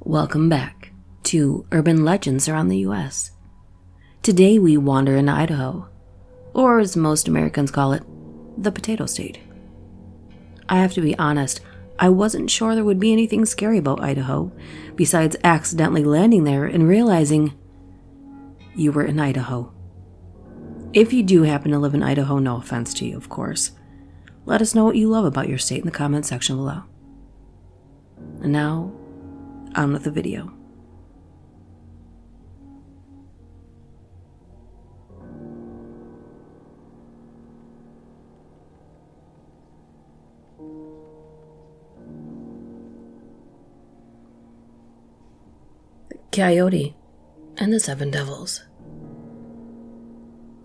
Welcome back to Urban Legends Around the U.S. Today we wander in Idaho, or as most Americans call it, the Potato State. I have to be honest, I wasn't sure there would be anything scary about Idaho, besides accidentally landing there and realizing you were in Idaho. If you do happen to live in Idaho, no offense to you, of course. Let us know what you love about your state in the comment section below. And now, on with the video. Coyote and the Seven Devils.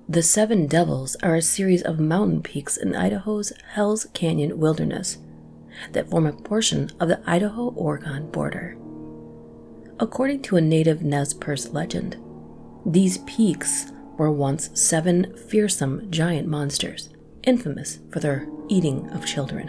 The Seven Devils are a series of mountain peaks in Idaho's Hells Canyon wilderness that form a portion of the Idaho-Oregon border. According to a native Nez Perce legend, these peaks were once 7 fearsome giant monsters, infamous for their eating of children.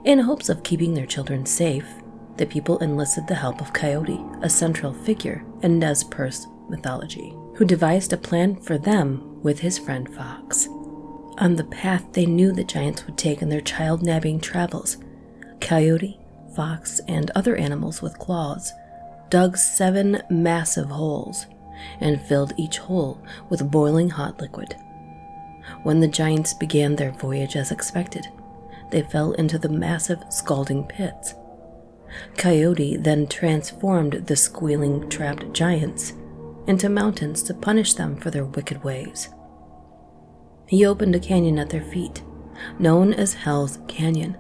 In hopes of keeping their children safe, the people enlisted the help of Coyote, a central figure in Nez Perce mythology, who devised a plan for them with his friend Fox. On the path they knew the giants would take in their child-nabbing travels, Coyote, Fox, and other animals with claws dug 7 massive holes and filled each hole with boiling hot liquid. When the giants began their voyage as expected, they fell into the massive scalding pits. Coyote then transformed the squealing trapped giants into mountains to punish them for their wicked ways. He opened a canyon at their feet, known as Hell's Canyon,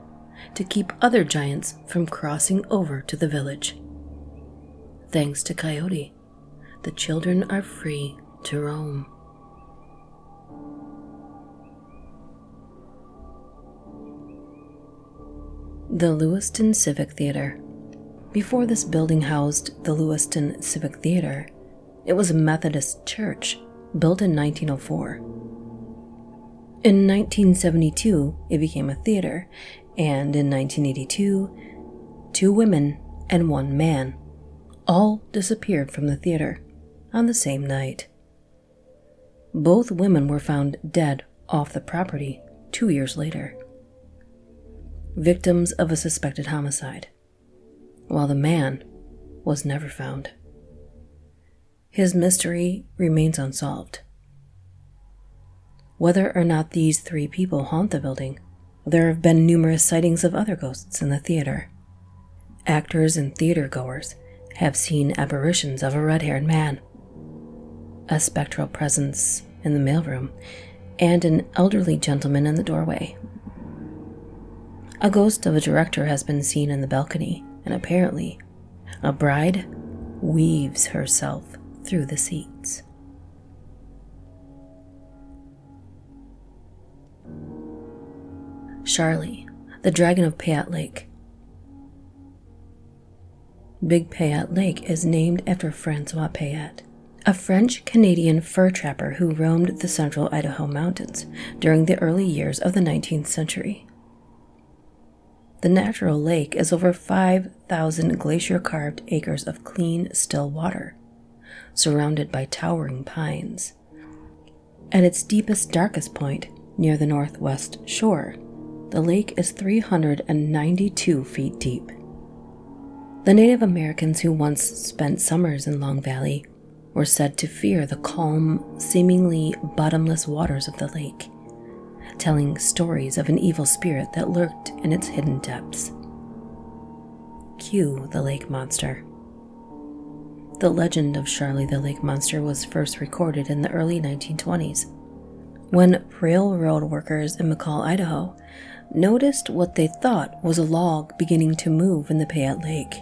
to keep other giants from crossing over to the village. Thanks to Coyote, the children are free to roam. The Lewiston Civic Theater. Before this building housed the Lewiston Civic Theater, it was a Methodist church built in 1904. In 1972, it became a theater, and in 1982, 2 women and 1 man all disappeared from the theater on the same night. Both women were found dead off the property 2 years later, victims of a suspected homicide, while the man was never found. His mystery remains unsolved. Whether or not these 3 people haunt the building, there have been numerous sightings of other ghosts in the theater. Actors and theater-goers have seen apparitions of a red-haired man, a spectral presence in the mailroom, and an elderly gentleman in the doorway. A ghost of a director has been seen in the balcony, and apparently, a bride weaves herself through the seats. Charlie, the Dragon of Payette Lake. Big Payette Lake is named after Francois Payette, a French-Canadian fur trapper who roamed the central Idaho mountains during the early years of the 19th century. The natural lake is over 5,000 glacier-carved acres of clean, still water, surrounded by towering pines. At its deepest, darkest point, near the northwest shore, the lake is 392 feet deep. The Native Americans who once spent summers in Long Valley were said to fear the calm, seemingly bottomless waters of the lake, telling stories of an evil spirit that lurked in its hidden depths. Cue the lake monster. The legend of Charlie the Lake Monster was first recorded in the early 1920s, when railroad workers in McCall, Idaho, noticed what they thought was a log beginning to move in the Payette Lake.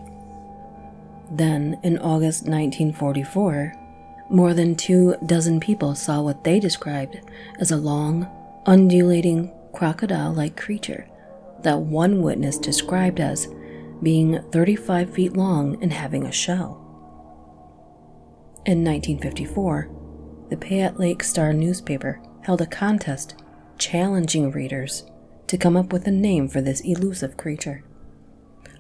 Then, in August 1944, more than 24 people saw what they described as a long, undulating, crocodile-like creature that one witness described as being 35 feet long and having a shell. In 1954, the Payette Lake Star newspaper held a contest challenging readers to come up with a name for this elusive creature.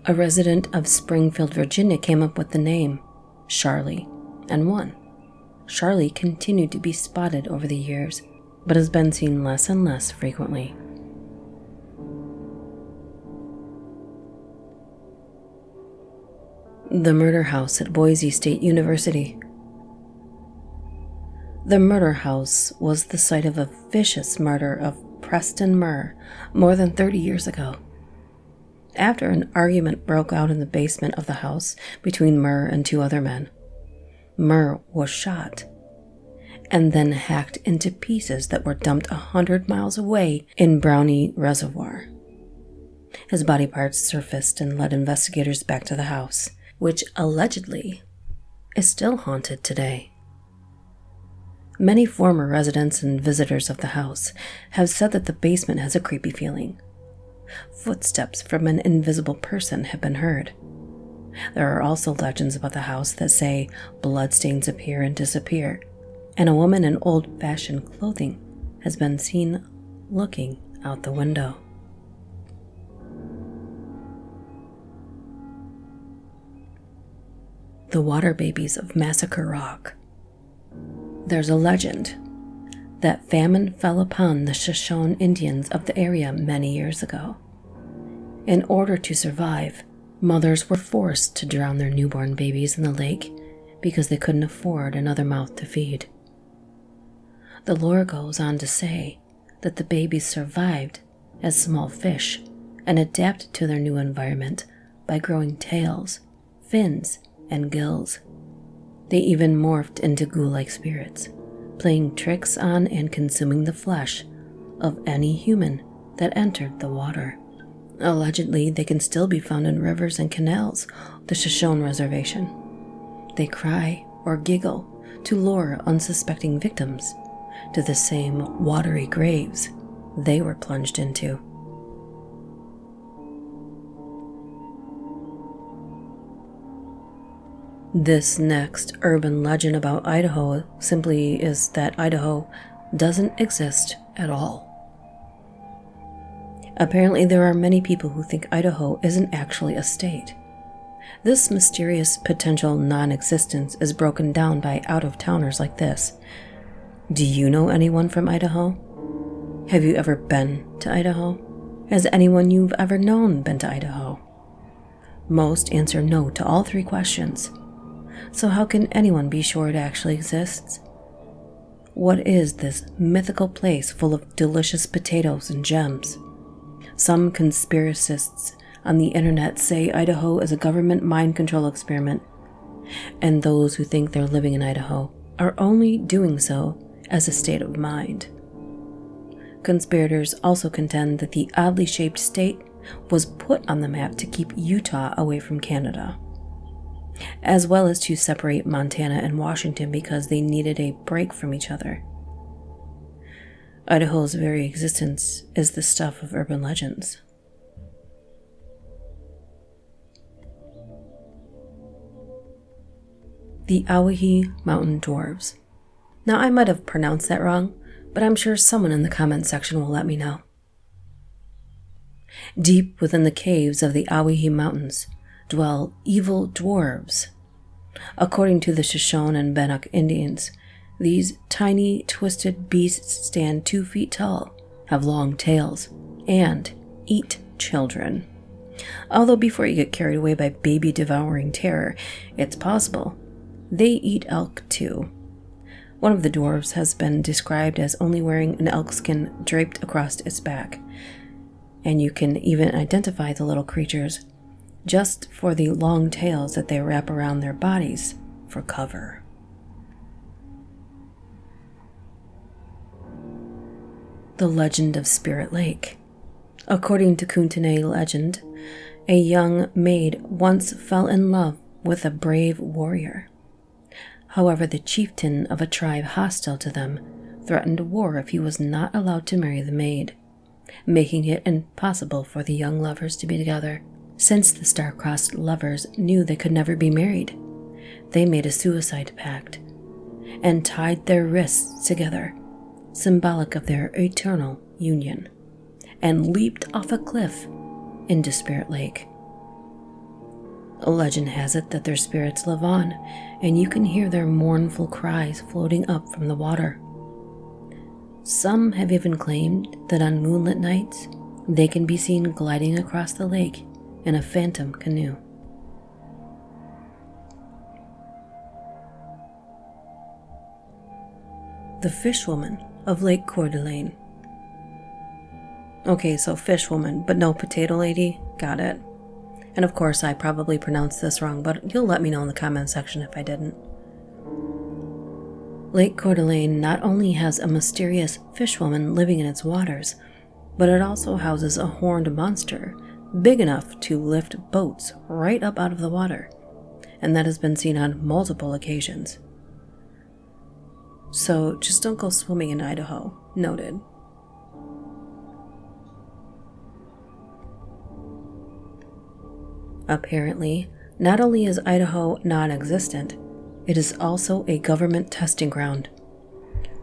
A resident of Springfield, Virginia came up with the name Charlie and won. Charlie continued to be spotted over the years, but has been seen less and less frequently. The murder house at Boise State University. The murder house was the site of a vicious murder of Preston Murr more than 30 years ago. After an argument broke out in the basement of the house between Murr and two other men, Murr was shot and then hacked into pieces that were dumped 100 miles away in Brownie Reservoir. His body parts surfaced and led investigators back to the house, which allegedly is still haunted today. Many former residents and visitors of the house have said that the basement has a creepy feeling. Footsteps from an invisible person have been heard. There are also legends about the house that say bloodstains appear and disappear, and a woman in old-fashioned clothing has been seen looking out the window. The water babies of Massacre Rock. There's a legend that famine fell upon the Shoshone Indians of the area many years ago. In order to survive, mothers were forced to drown their newborn babies in the lake because they couldn't afford another mouth to feed. The lore goes on to say that the babies survived as small fish and adapted to their new environment by growing tails, fins, and gills. They even morphed into ghoul-like spirits, playing tricks on and consuming the flesh of any human that entered the water. Allegedly, they can still be found in rivers and canals, the Shoshone Reservation. They cry or giggle to lure unsuspecting victims to the same watery graves they were plunged into. This next urban legend about Idaho simply is that Idaho doesn't exist at all. Apparently, there are many people who think Idaho isn't actually a state. This mysterious potential non-existence is broken down by out-of-towners like this. Do you know anyone from Idaho? Have you ever been to Idaho? Has anyone you've ever known been to Idaho? Most answer no to all three questions. So how can anyone be sure it actually exists? What is this mythical place full of delicious potatoes and gems? Some conspiracists on the internet say Idaho is a government mind control experiment, and those who think they're living in Idaho are only doing so as a state of mind. Conspirators also contend that the oddly shaped state was put on the map to keep Utah away from Canada, as well as to separate Montana and Washington because they needed a break from each other. Idaho's very existence is the stuff of urban legends. The Aohi Mountain Dwarves. Now, I might have pronounced that wrong, but I'm sure someone in the comment section will let me know. Deep within the caves of the Aohi Mountains dwell evil dwarves. According to the Shoshone and Bannock Indians, these tiny, twisted beasts stand 2 feet tall, have long tails, and eat children. Although before you get carried away by baby-devouring terror, it's possible they eat elk too. One of the dwarves has been described as only wearing an elk skin draped across its back, and you can even identify the little creatures just for the long tails that they wrap around their bodies for cover. The legend of Spirit Lake. According to Kootenai legend, a young maid once fell in love with a brave warrior. However, the chieftain of a tribe hostile to them threatened war if he was not allowed to marry the maid, making it impossible for the young lovers to be together. Since the star-crossed lovers knew they could never be married, they made a suicide pact and tied their wrists together, symbolic of their eternal union, and leaped off a cliff into Spirit Lake. A legend has it that their spirits live on, and you can hear their mournful cries floating up from the water. Some have even claimed that on moonlit nights, they can be seen gliding across the lake in a phantom canoe. The Fishwoman of Lake Coeur. Okay, so Fishwoman, but no potato lady? Got it. And of course, I probably pronounced this wrong, but you'll let me know in the comment section if I didn't. Lake Coeur not only has a mysterious fishwoman living in its waters, but it also houses a horned monster big enough to lift boats right up out of the water, and that has been seen on multiple occasions. So just don't go swimming in Idaho. Noted. Apparently, not only is Idaho non-existent, it is also a government testing ground.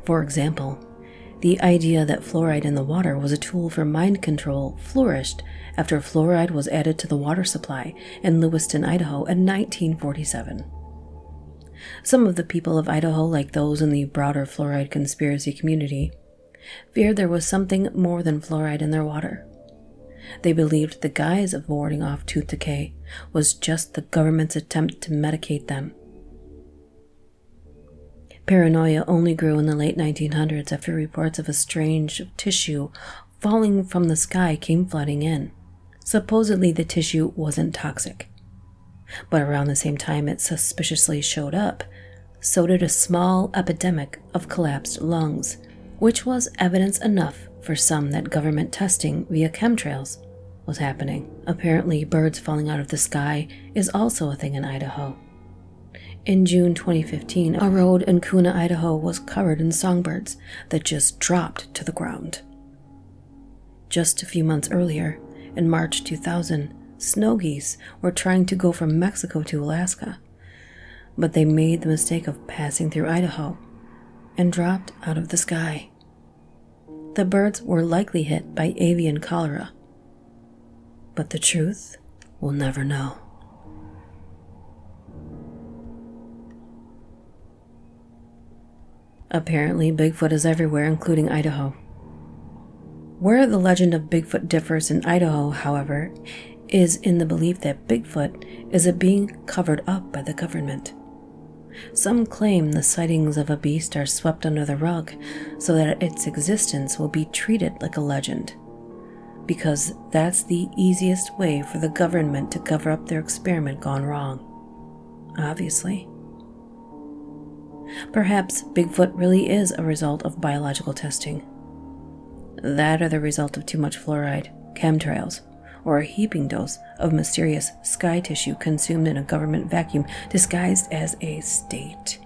For example, the idea that fluoride in the water was a tool for mind control flourished after fluoride was added to the water supply in Lewiston, Idaho in 1947. Some of the people of Idaho, like those in the broader fluoride conspiracy community, feared there was something more than fluoride in their water. They believed the guise of warding off tooth decay was just the government's attempt to medicate them. Paranoia only grew in the late 1900s after reports of a strange tissue falling from the sky came flooding in. Supposedly the tissue wasn't toxic. But around the same time it suspiciously showed up, so did a small epidemic of collapsed lungs, which was evidence enough for some that government testing via chemtrails was happening. Apparently, birds falling out of the sky is also a thing in Idaho. In June 2015, a road in Kuna, Idaho was covered in songbirds that just dropped to the ground. Just a few months earlier, in March 2000, snow geese were trying to go from Mexico to Alaska, but they made the mistake of passing through Idaho and dropped out of the sky. The birds were likely hit by avian cholera, but the truth we'll never know. Apparently, Bigfoot is everywhere, including Idaho. Where the legend of Bigfoot differs in Idaho, however, is in the belief that Bigfoot is a being covered up by the government. Some claim the sightings of a beast are swept under the rug so that its existence will be treated like a legend, because that's the easiest way for the government to cover up their experiment gone wrong. Obviously. Perhaps Bigfoot really is a result of biological testing. That or the result of too much fluoride, chemtrails, or a heaping dose of mysterious sky tissue consumed in a government vacuum disguised as a state.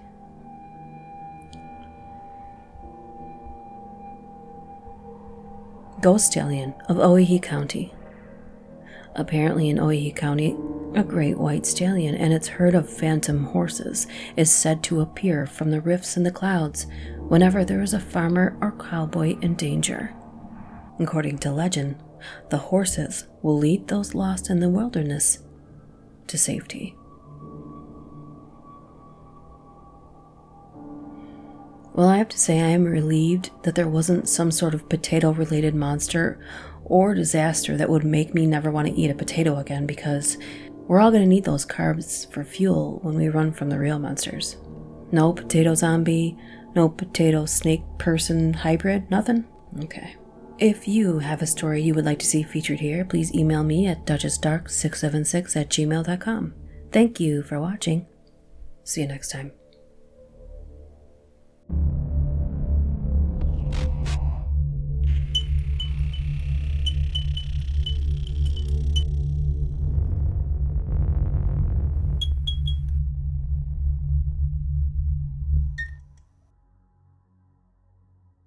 Ghost Stallion of Aohi County. Apparently in Aohi County, a great white stallion and its herd of phantom horses is said to appear from the rifts in the clouds whenever there is a farmer or cowboy in danger. According to legend, the horses will lead those lost in the wilderness to safety. Well, I have to say I am relieved that there wasn't some sort of potato-related monster or disaster that would make me never want to eat a potato again, because we're all going to need those carbs for fuel when we run from the real monsters. No potato zombie, no potato snake person hybrid, nothing? Okay. If you have a story you would like to see featured here, please email me at duchessdark676@gmail.com. Thank you for watching. See you next time.